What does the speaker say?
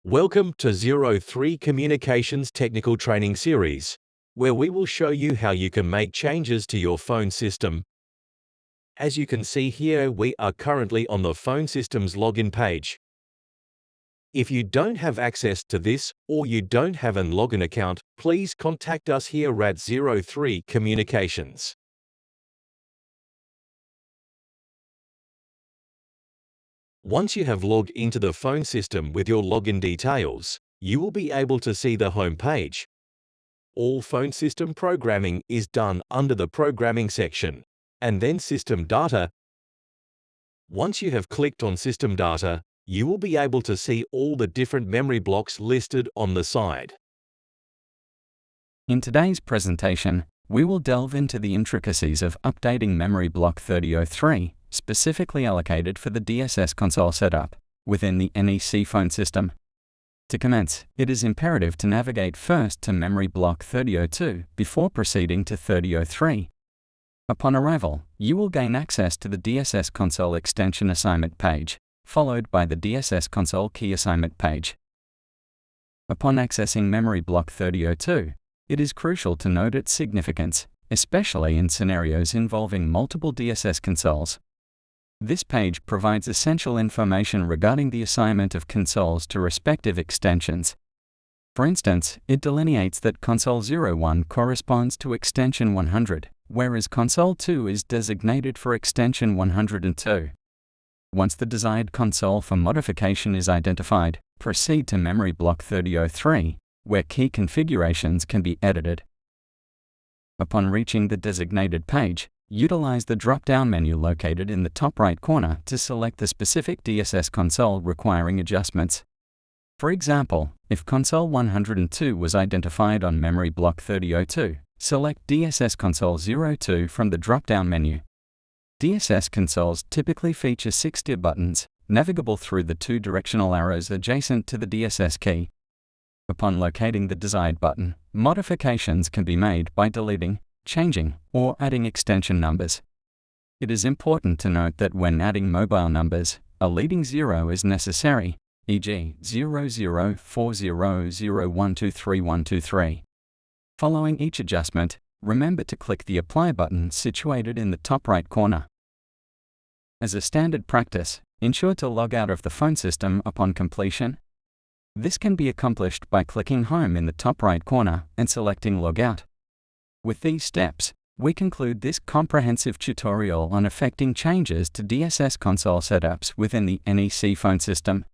Welcome to 03 Communications Technical Training Series, where we will show you how you can make changes to your phone system. As you can see here, we are currently on the Phone Systems login page. If you don't have access to this or you don't have an login account, please contact us here at 03 Communications. Once you have logged into the phone system with your login details, you will be able to see the home page. All phone system programming is done under the Programming section, and then System Data. Once you have clicked on System Data, you will be able to see all the different memory blocks listed on the side. In today's presentation, we will delve into the intricacies of updating memory block 3003, specifically allocated for the DSS console setup within the NEC phone system. To commence, it is imperative to navigate first to memory block 3002 before proceeding to 3003. Upon arrival, you will gain access to the DSS console extension assignment page, followed by the DSS console key assignment page. Upon accessing memory block 3002, it is crucial to note its significance, especially in scenarios involving multiple DSS consoles. This page provides essential information regarding the assignment of consoles to respective extensions. For instance, it delineates that console 01 corresponds to extension 100, whereas console 2 is designated for extension 102. Once the desired console for modification is identified, proceed to memory block 3003, where key configurations can be edited. Upon reaching the designated page, utilize the drop-down menu located in the top right corner to select the specific DSS console requiring adjustments. For example, if console 102 was identified on memory block 3002, select DSS console 02 from the drop-down menu. DSS consoles typically feature 6 steer buttons, navigable through the 2 directional arrows adjacent to the DSS key. Upon locating the desired button, modifications can be made by deleting, changing, or adding extension numbers. It is important to note that when adding mobile numbers, a leading 0 is necessary, e.g. 004001233123. Following each adjustment, remember to click the Apply button situated in the top right corner. As a standard practice, ensure to log out of the phone system upon completion. This can be accomplished by clicking Home in the top right corner and selecting Log Out. With these steps, we conclude this comprehensive tutorial on effecting changes to DSS console setups within the NEC phone system.